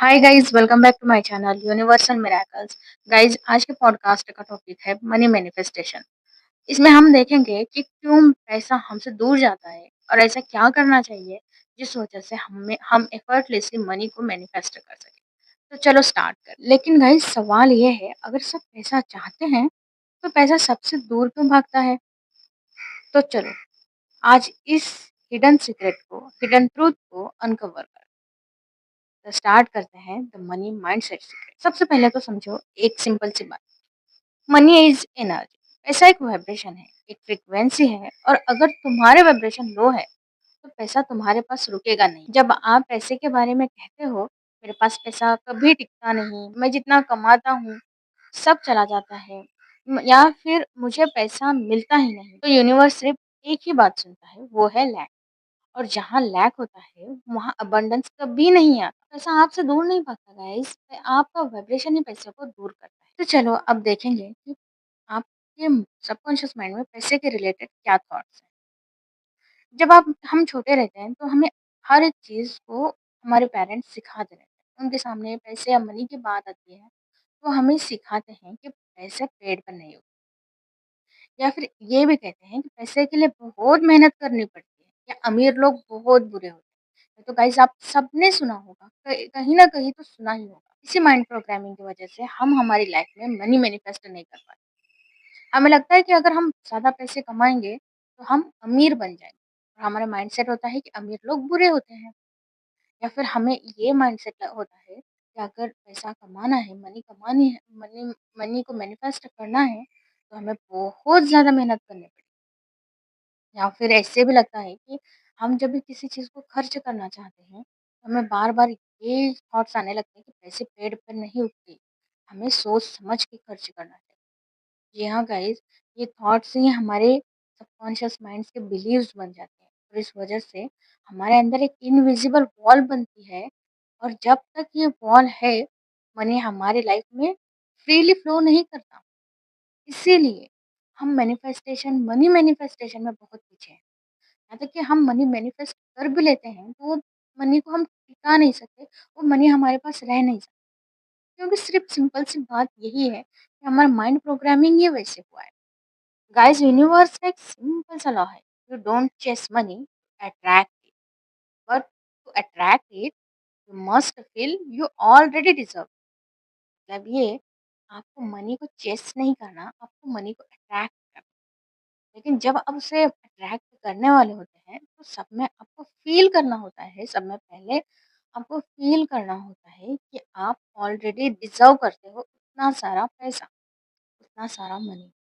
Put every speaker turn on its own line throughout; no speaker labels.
Hi guys, welcome back to my channel universal miracles. Guys, आज के podcast का topic है मनी मैनिफेस्टेशन। इसमें हम देखेंगे कि क्यों पैसा हमसे दूर जाता है और ऐसा क्या करना चाहिए जिस वजह से हम एफर्टलेसली मनी को मैनिफेस्ट कर सके। तो चलो स्टार्ट कर। लेकिन गाइस, सवाल ये है, अगर सब पैसा चाहते हैं तो पैसा सबसे दूर क्यों भागता है? तो चलो आज इस हिडन ट्रूथ को अनकवर कर। तो स्टार्ट करते हैं द मनी माइंडसेट सीक्रेट। सबसे पहले तो समझो एक सिंपल सी बात। Money is energy. पैसा एक वाइब्रेशन है, एक फ्रीक्वेंसी है, और अगर तुम्हारे वाइब्रेशन लो है तो पैसा तुम्हारे पास रुकेगा नहीं। जब आप पैसे के बारे में कहते हो, मेरे पास पैसा कभी टिकता नहीं, मैं जितना कमाता हूँ सब चला जाता है, या फिर मुझे पैसा मिलता ही नहीं, तो यूनिवर्स सिर्फ एक ही बात सुनता है, वो है लैक। और जहाँ लैक होता है वहाँ अबंडेंस कभी नहीं आता। पैसा आपसे दूर नहीं भागता गाइस, आपका वाइब्रेशन ही पैसे को दूर करता है। तो चलो अब देखेंगे कि आपके सबकॉन्शियस माइंड में पैसे के रिलेटेड क्या थॉट्स हैं। जब आप हम छोटे रहते हैं तो हमें हर एक चीज़ को हमारे पेरेंट्स सिखाते रहते हैं। उनके सामने पैसे या मनी की बात आती है तो हमें सिखाते हैं कि पैसे पेड़ पर नहीं उगते, या फिर ये भी कहते हैं कि पैसे के लिए बहुत मेहनत करनी पड़ती है, या अमीर लोग बहुत बुरे होते हैं। ये तो गाइस आप सबने सुना होगा, कहीं ना कहीं तो सुना ही होगा। इसी माइंड प्रोग्रामिंग की वजह से हम हमारी लाइफ में मनी मैनिफेस्ट नहीं कर पाते। हमें लगता है कि अगर हम ज़्यादा पैसे कमाएंगे तो हम अमीर बन जाएंगे, और हमारा माइंडसेट होता है कि अमीर लोग बुरे होते हैं। या फिर हमें ये माइंडसेट होता है कि अगर पैसा कमाना है, मनी कमानी है, मनी मनी को मैनिफेस्ट करना है तो हमें बहुत ज़्यादा मेहनत करनी पड़ेगी। या फिर ऐसे भी लगता है कि हम जब भी किसी चीज़ को खर्च करना चाहते हैं, तो हमें बार-बार ये थॉट्स आने लगते हैं कि पैसे पेड़ पर नहीं उगते, हमें सोच समझ के खर्च करना चाहिए। जी हाँ गाइस, ये थॉट्स ही हमारे सबकॉन्शियस माइंड्स के बिलीव्स बन जाते हैं, और इस वजह से हमारे अंदर एक इनविजिबल वॉल बनती है। और जब तक ये वॉल है, मनी हमारी लाइफ में फ्रीली फ्लो नहीं करता। इसीलिए हम मनी मैनिफेस्टेशन में बहुत पीछे हैं। यहाँ तक कि हम मनी मैनिफेस्ट कर भी लेते हैं तो वो मनी को हम टिका नहीं सकते, वो मनी हमारे पास रह नहीं सकता, क्योंकि सिर्फ सिंपल सी बात यही है कि हमारा माइंड प्रोग्रामिंग ही वैसे हुआ है। गाइस, यूनिवर्स का एक सिंपल सा लॉ है, you don't chase money, attract it, but to attract it you must feel you already deserve. मतलब ये, आपको मनी को चेस नहीं करना, आपको मनी को अट्रैक्ट करना। लेकिन जब आप उसे अट्रैक्ट करने वाले होते हैं तो सब में आपको फ़ील करना होता है, सब में पहले आपको फ़ील करना होता है कि आप ऑलरेडी डिज़र्व करते हो उतना सारा पैसा, उतना सारा मनी।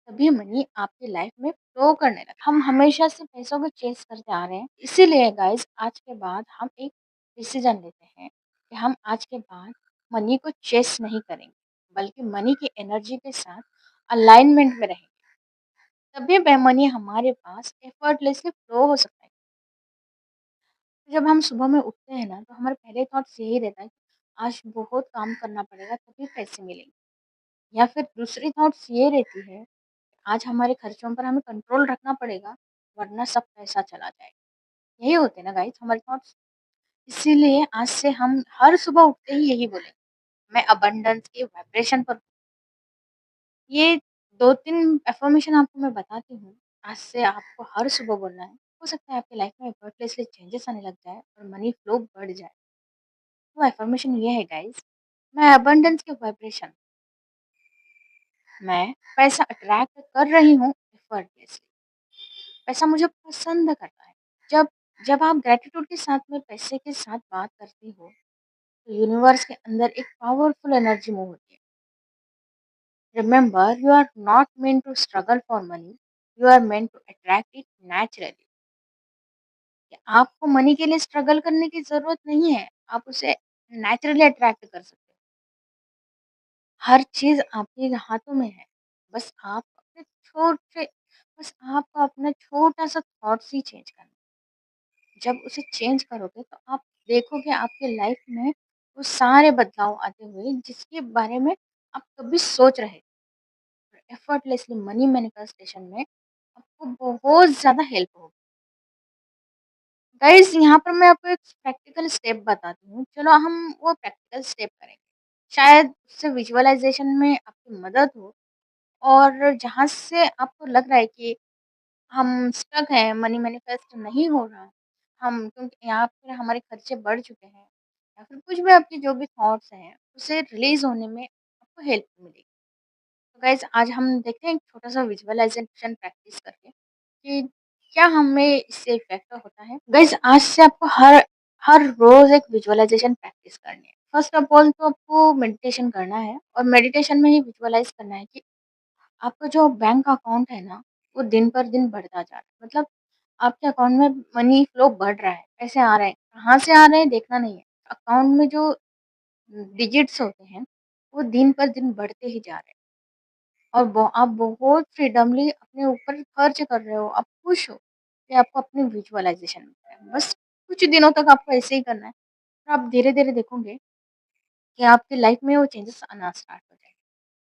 तभी मनी आपकी लाइफ में फ्लो करने लगे। हम हमेशा से पैसों को चेस करते आ रहे हैं, इसीलिए गाइस आज के बाद हम एक डिसीजन लेते हैं कि हम आज के बाद मनी को चेस नहीं करेंगे, बल्कि मनी की एनर्जी के साथ अलाइनमेंट में रहेंगे। तभी पे मनी हमारे पास एफर्टलेसली फ्लो हो सकता है। जब हम सुबह में उठते हैं ना, तो हमारे पहले थॉट्स यही रहता है कि आज बहुत काम करना पड़ेगा तभी पैसे मिलेंगे। या फिर दूसरी थॉट्स ये रहती है, आज हमारे खर्चों पर हमें कंट्रोल रखना पड़ेगा, वरना सब पैसा चला जाएगा। यही होते हैं ना गाइस हमारे थॉट्स। इसीलिए आज से हम हर सुबह उठते ही यही बोलेंगे, मैं अबंडेंस के वाइब्रेशन पर हूँ। ये 2-3 अफ़र्मेशन आपको मैं बताती हूँ। आज से आपको हर सुबह बोलना है। हो सकता है आपकी लाइफ में एफर्टलेसली चेंजेस आने लग जाए और मनी फ्लो बढ़ जाए। तो अफ़र्मेशन ये है गाइस, मैं अबंडेंस के वाइब्रेशन, मैं पैसा अट्रैक्ट कर रही हूँ एफर्टलेसली। पैसा मुझे पसंद करता है। जब जब आप ग्रैटिट्यूड के साथ में पैसे के साथ बात करती हो, तो यूनिवर्स के अंदर एक पावरफुल एनर्जी मूव होती है। Remember, you are not meant to struggle for money, you are meant to attract it naturally. आपको मनी के लिए स्ट्रगल करने की ज़रूरत नहीं है, आप उसे नेचुरली अट्रैक्ट कर सकते हो। हर चीज़ आपके हाथों में है, बस आप अपने छोटे बस आपको अपना छोटा-सा थॉट्स ही चेंज करना है। जब उसे चेंज करोगे तो आप देखोगे आपके लाइफ में वो सारे बदलाव आते हुए जिसके बारे में आप कभी सोच रहे थे। एफर्टलेसली मनी मैनिफेस्टेशन में आपको बहुत ज़्यादा हेल्प होगी। गाइस यहाँ पर मैं आपको एक प्रैक्टिकल स्टेप बताती हूँ। चलो हम वो प्रैक्टिकल स्टेप करेंगे। शायद उससे विजुअलाइज़ेशन में आपकी मदद हो और जहाँ से आपको लग रहा है कि हम स्टक हैं, मनी मैनिफेस्ट नहीं हो रहा। हम क्योंकि यहाँ पर हमारे खर्चे बढ़ चुके हैं या फिर कुछ भी आपके जो भी थॉट्स हैं, उसे रिलीज़ होने में आपको हेल्प मिलेगी। तो गाइस आज हम देखते हैं एक छोटा-सा विजुअलाइज़ेशन प्रैक्टिस करके कि क्या हमें इससे इफ़ेक्ट होता है। गाइस आज से आपको हर हर रोज़ एक विजुअलाइज़ेशन प्रैक्टिस करनी है। फर्स्ट ऑफ ऑल तो आपको मेडिटेशन करना है और मेडिटेशन में ही विजुअलाइज़ करना है कि आपका जो बैंक अकाउंट है ना, वो दिन पर दिन बढ़ता जा रहा है। मतलब आपके अकाउंट में मनी फ्लो बढ़ रहा है, पैसे आ रहे हैं, कहाँ से आ रहे हैं देखना नहीं है। अकाउंट में जो डिजिट्स होते हैं, वो दिन पर दिन बढ़ते ही जा रहे हैं। और आप बहुत फ्रीडमली अपने ऊपर खर्च कर रहे हो, आप खुश हो कि आपको अपनी विजुअलाइज़ेशन मिल रहा है। बस कुछ दिनों तक आपको ऐसे ही करना है, और आप धीरे-धीरे देखोगे कि आपकी लाइफ में वो चेंजेस आना स्टार्ट हो जाएँगे।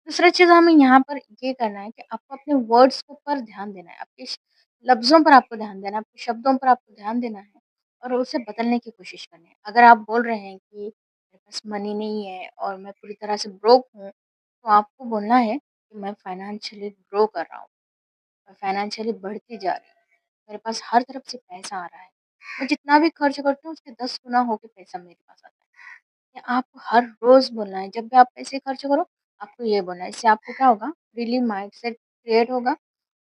दूसरा चीज़ हमें यहाँ पर ये करना है कि आपको अपने वर्ड्स के ऊपर ध्यान देना है, आपके लफ्ज़ों पर आपको ध्यान देना है, आपके शब्दों पर आपको ध्यान देना है और उसे बदलने की कोशिश करनी है। अगर आप बोल रहे हैं कि मेरे पास मनी नहीं है और मैं पूरी तरह से ब्रोक हूँ, तो आपको बोलना है कि मैं फाइनेंशियली ग्रो कर रहा हूँ, मैं फाइनेंशियली बढ़ती जा रही हूँ, मेरे पास हर तरफ से पैसा आ रहा है। मैं जितना भी खर्च करती हूँ उसके 10 गुना होके पैसा मेरे पास आता है। ये आपको हर रोज़ बोलना है, जब भी आप पैसे खर्च करो, आपको ये बोलना है। इससे आपको क्या होगा, फ्रीली माइंडसेट क्रिएट होगा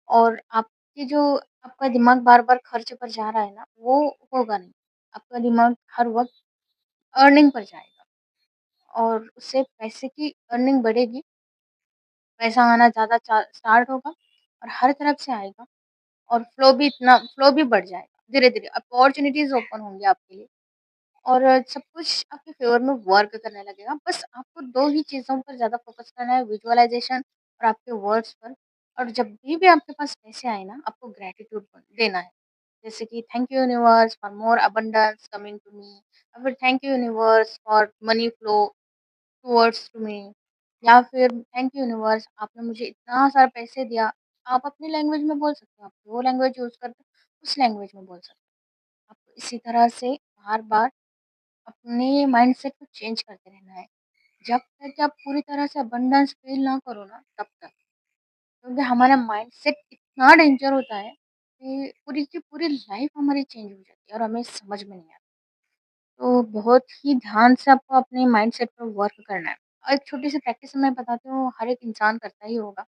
और आपकी जो आपका दिमाग बार-बार खर्च पर जा रहा है ना, वो होगा नहीं। आपका दिमाग हर वक़्त अर्निंग पर जाएगा और उससे पैसे की अर्निंग बढ़ेगी, पैसा आना ज़्यादा चा स्टार्ट होगा और हर तरफ से आएगा और फ्लो भी बढ़ जाएगा। धीरे-धीरे अपॉर्च्युनिटीज़ ओपन होंगी आपके लिए। और सब कुछ आपके फ़ेवर में वर्क करने लगेगा। बस आपको 2 ही चीज़ों पर ज़्यादा फ़ोकस करना है, विज़ुअलाइज़ेशन और आपके वर्ड्स पर। और जब भी आपके पास पैसे आए ना, आपको ग्रैटिट्यूड देना है। जैसे कि thank you universe for more abundance coming to me, या फिर thank you universe for money flow towards to me, या फिर थैंक यू यूनिवर्स आपने मुझे इतना सारा पैसे दिया। आप अपनी लैंग्वेज में बोल सकते हो, आप जो लैंग्वेज यूज़ करते हो, उस लैंग्वेज में बोल सकते हो। आपको इसी तरह से बार-बार अपने माइंडसेट को चेंज करते रहना है। जब तक कि आप पूरी तरह से अबंडेंस फ़ील ना करो ना, तब तक। क्योंकि हमारा माइंडसेट इतना डेंजर होता है कि पूरी की पूरी लाइफ़ हमारी चेंज हो जाती है और हमें समझ में नहीं आता। तो बहुत ही ध्यान से आपको अपने माइंडसेट पर वर्क करना है। और एक छोटी-सी प्रैक्टिस मैं बताती हूँ, हर एक इंसान करता ही होगा।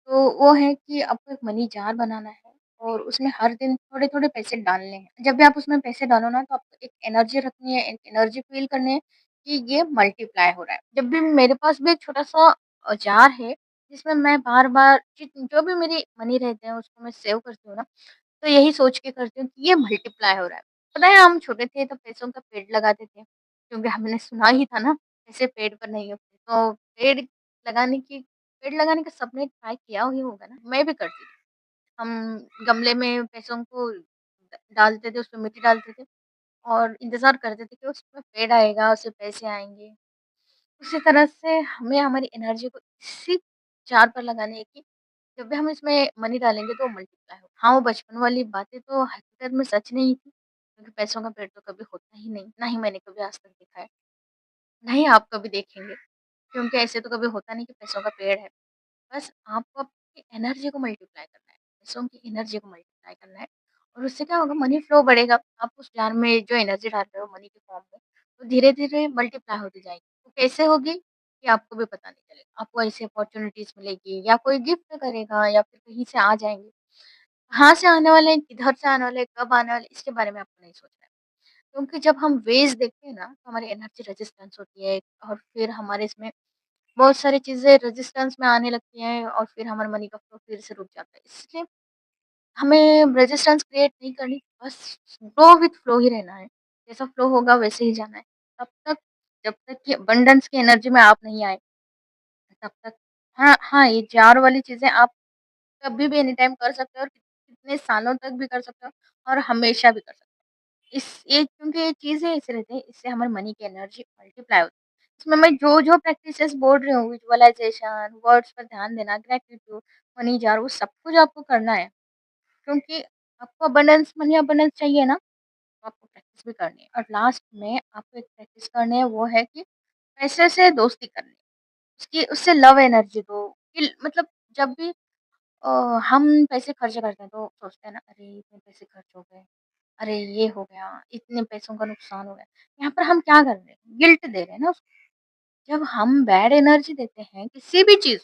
तो वो है कि आपको एक मनी जार बनाना है और उसमें हर दिन थोड़े-थोड़े पैसे डालने हैं। जब भी आप उसमें पैसे डालो ना, तो आपको एक एनर्जी रखनी है, एक एनर्जी फ़ील करनी है कि ये मल्टीप्लाई हो रहा है। जब भी मेरे पास भी एक छोटा-सा जार है, जिसमें मैं बार-बार जो भी मेरी मनी रहते हैं उसको मैं सेव करती हूँ ना, तो यही सोच के करती हूँ कि ये मल्टीप्लाई हो रहा है। पता है हम छोटे थे तो पैसों का पेड़ लगाते थे, क्योंकि हमने सुना ही था ना, पैसे पेड़ पर नहीं होते। तो लगाने की पेड़ लगाने का सबने ट्राई किया ही होगा ना, मैं भी करती थी। हम गमले में पैसों को डालते थे, उसमें मिट्टी डालते थे और इंतज़ार करते थे कि उसमें पेड़ आएगा, उससे पैसे आएँगे। उसी तरह से हमें हमारी एनर्जी को इसी जार पर लगानी है कि जब भी हम इसमें मनी डालेंगे तो वो मल्टीप्लाई हो। हाँ, वो बचपन वाली बातें तो हकीकत में सच नहीं थी, क्योंकि पैसों का पेड़ तो कभी होता ही नहीं, ना ही मैंने कभी आज तक देखा है, ना ही आप कभी देखेंगे, क्योंकि ऐसे तो कभी होता नहीं कि पैसों का पेड़ है। बस आपको अपनी एनर्जी को मल्टीप्लाई करना है, पैसों की एनर्जी को मल्टीप्लाई करना है और उससे क्या होगा, मनी फ्लो बढ़ेगा। आप उस जार में जो एनर्जी डाल रहे हो मनी के फॉर्म में, तो धीरे-धीरे मल्टीप्लाई होती जाएगी। वो कैसे होगी ये आपको भी पता नहीं चलेगा। आपको ऐसी अपॉर्च्युनिटीज़ मिलेगी या कोई गिफ्ट करेगा या फिर कहीं से आ जाएँगे। कहाँ से आने वाले हैं, किधर से आने वाले हैं, कब आने वाले हैं, इसके बारे में आपको नहीं सोचना है। क्योंकि जब हम वेव्स देखते हैं ना, तो हमारी एनर्जी रेजिस्टेंस होती है और फिर हमारे इसमें बहुत सारी चीज़ें रेजिस्टेंस में आने लगती हैं और फिर हमारा मनी का फ्लो फिर से रुक जाता है। इसलिए हमें रेजिस्टेंस क्रिएट नहीं करनी, बस गो विथ फ्लो ही रहना है। जैसा फ्लो होगा वैसे ही जाना है। तब तक जब तक कि अबंडेंस की एनर्जी में आप नहीं आए, तब तक हाँ, हाँ, ये 4 वाली चीज़ें आप कभी भी एनी टाइम कर सकते हो और कितने सालों तक भी कर सकते हो और हमेशा भी कर सकते हो। इस ये क्योंकि ये चीज़ें ऐसे रहती हैं, इससे हमारी मनी की एनर्जी मल्टीप्लाई होती है। इसमें मैं जो-जो प्रैक्टिसेस बोल रही हूँ, विजुअलाइज़ेशन, वर्ड्स पर ध्यान देना, ग्रैटिट्यूड, मनी जार, वो सब कुछ आपको करना है। क्योंकि आपको अबंडेंस मनी अबंडेंस चाहिए ना, तो आपको प्रैक्टिस भी करनी है। और लास्ट में आपको एक प्रैक्टिस करनी है, वो है कि पैसे से दोस्ती करनी है। उसकी उससे लव एनर्जी दो। कि मतलब जब भी अ, हम पैसे खर्च करते हैं तो सोचते हैं ना, अरे इतने पैसे खर्च हो गए, अरे ये हो गया, इतने पैसों का नुकसान हो गया। यहाँ पर हम क्या कर रहे हैं? गिल्ट दे रहे हैं ना उसको। जब हम बैड एनर्जी देते हैं किसी भी चीज़,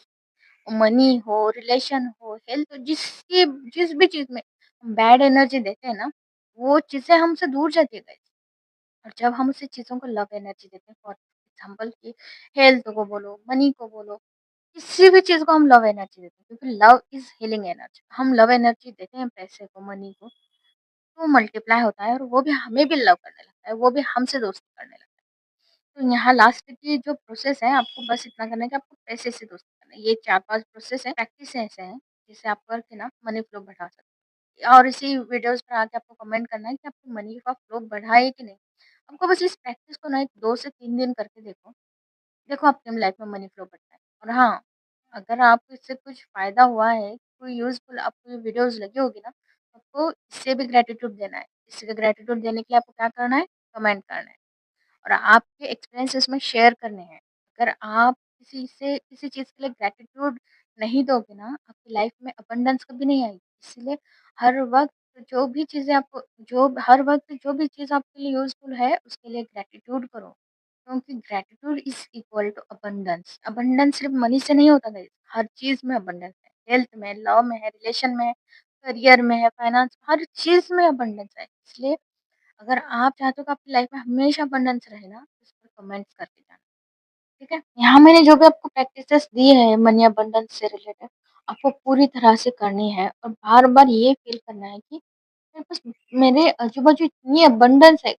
मनी हो, रिलेशन हो, हेल्थ हो, जिस भी चीज़ में हम बैड एनर्जी देते हैं ना, वो चीज़ें हमसे दूर जाती है गाइस। और जब हम उसी चीज़ों को लव एनर्जी देते हैं, फॉर एग्ज़ाम्पल कि हेल्थ को बोलो, मनी को बोलो, किसी भी चीज़ को हम लव एनर्जी देते हैं, क्योंकि लव इज़ हीलिंग एनर्जी। हम लव एनर्जी देते हैं पैसे को, मनी को, तो मल्टीप्लाई होता है और वो भी हमें भी लव करने लगता है, वो भी हमसे दोस्ती करने लगता है। तो यहाँ लास्ट की जो प्रोसेस है, आपको बस इतना करना है कि आपको पैसे से दोस्ती करना है। ये 4-5 प्रोसेस है, प्रैक्टिस ऐसे हैं, जिसे आप करके ना मनी फ्लो बढ़ा सकते हैं। और इसी वीडियोज़ पर आके आपको कमेंट करना है कि आपने मनी का फ्लो बढ़ा है कि नहीं। आपको बस इस प्रैक्टिस को ना एक 2 से 3 दिन करके देखो। देखो आपकी लाइफ में मनी फ्लो बढ़ता है। और हाँ, अगर आपको इससे कुछ फ़ायदा हुआ है, कोई यूज़फुल आपको ये वीडियोज़ लगी होगी ना, तो आपको इससे भी ग्रैटिट्यूड देना है। इससे ग्रैटिट्यूड देने के लिए आपको क्या करना है? कमेंट करना है। और आपके एक्सपीरियंस इसमें शेयर करने हैं। अगर आप किसी चीज़ के लिए ग्रैटिट्यूड नहीं दोगे ना, आपकी लाइफ में अबंडेंस कभी नहीं आएगी। इसलिए हर वक़्त हर वक़्त जो भी चीज़ आपके लिए यूज़फुल है, उसके लिए ग्रैटिट्यूड करो। क्योंकि gratitude is equal to abundance. Abundance सिर्फ़ मनी से नहीं होता गाइस, हर चीज़ में अबंडेंस है। हेल्थ में, लव में है, रिलेशन में है, करियर में है, फाइनेंस, हर चीज़ में अबंडेंस है। इसलिए अगर आप चाहते हो कि आपकी लाइफ में हमेशा अबंडेंस रहे ना, तो इस पर कमेंट्स करके जाना, ठीक है? यहाँ मैंने जो भी आपको प्रैक्टिसेस दी है मनी अबंडेंस से रिलेटेड, आपको पूरी तरह से करनी है और बार-बार ये फ़ील करना है कि मेरे पास मेरे आजू-बाजू इतनी अबंडेंस है।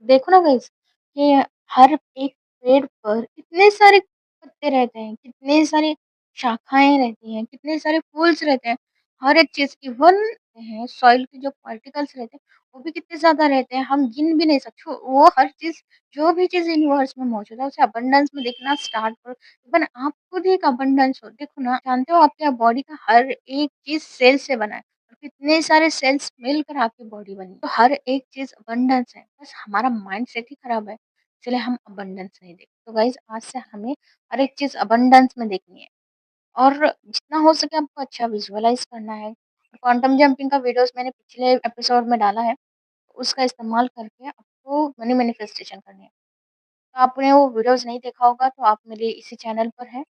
देखो ना गाइस, कि हर एक पेड़ पर कितने सारे पत्ते रहते हैं, कितने सारी शाखाएँ रहती हैं, कितने सारे फूल्स रहते हैं। हर एक चीज़ इवन हैं सॉइल के जो पार्टिकल्स रहते हैं, वो भी कितने ज़्यादा रहते हैं, हम गिन भी नहीं सकते। वो हर चीज़, जो भी चीज़ यूनिवर्स में मौजूद है, उसे अबंडेंस में देखना स्टार्ट करो। इवन आप खुद एक अबंडेंस हो। देखो ना, जानते हो आपके बॉडी का हर एक चीज़ सेल से बना है। और कितने सारे सेल्स मिलकर आपकी बॉडी बनी है। तो हर एक चीज़ अबंडेंस है, बस हमारा माइंडसेट ही खराब है, इसलिए हम अबंडेंस नहीं देखते। तो गाइज़ आज से हमें हर एक चीज़ अबंडेंस में देखनी है और जितना हो सके आपको अच्छा विजुअलाइज़ करना है। क्वांटम जंपिंग का वीडियोज़ मैंने पिछले एपिसोड में डाला है, उसका इस्तेमाल करके आपको मनी मैनिफेस्टेशन करनी है। तो आपने वो वीडियोज़ नहीं देखा होगा तो आप मेरे इसी चैनल पर हैं,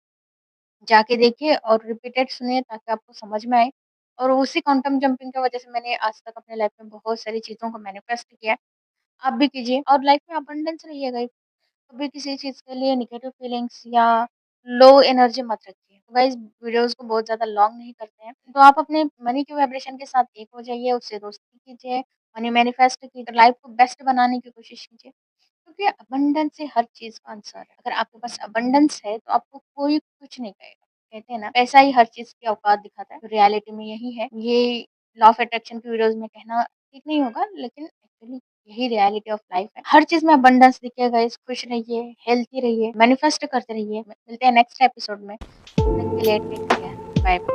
जाके देखिए और रिपीटेड सुनिए ताकि आपको समझ में आए। और उसी क्वांटम जंपिंग की वजह से मैंने आज तक अपने लाइफ में बहुत सारी चीज़ों को मैनिफेस्ट किया है। आप भी कीजिए और लाइफ में अबंडेंस रहिएगा। कभी किसी चीज़ के लिए नेगेटिव फीलिंग्स या लो एनर्जी मत रखिए। तो गाइस वीडियोज़ को बहुत ज़्यादा लॉन्ग नहीं करते हैं। तो आप अपने मनी के वाइब्रेशन के साथ एक हो जाइए, उससे दोस्ती कीजिए, मनी मैनिफेस्ट कीजिए, लाइफ को बेस्ट बनाने की कोशिश कीजिए। क्योंकि अबंडेंस से हर चीज़ का आंसर है। अगर आपके पास अबंडेंस है तो आपको कोई कुछ नहीं कहेगा। कहते हैं ना, पैसा ही हर चीज़ की औकात दिखाता है। तो रियलिटी में यही है। ये लॉ ऑफ अट्रैक्शन की वीडियोज़ में कहना ठीक नहीं होगा, लेकिन एक्चुअली यही रियलिटी ऑफ लाइफ है। हर चीज़ में अबंडेंस दिखेगा गाइस, खुश रहिए, हेल्थी रहिए, मैनिफेस्ट करते रहिए। मिलते हैं नेक्स्ट एपिसोड में। तब तक के लिए टेक केयर। Bye bye.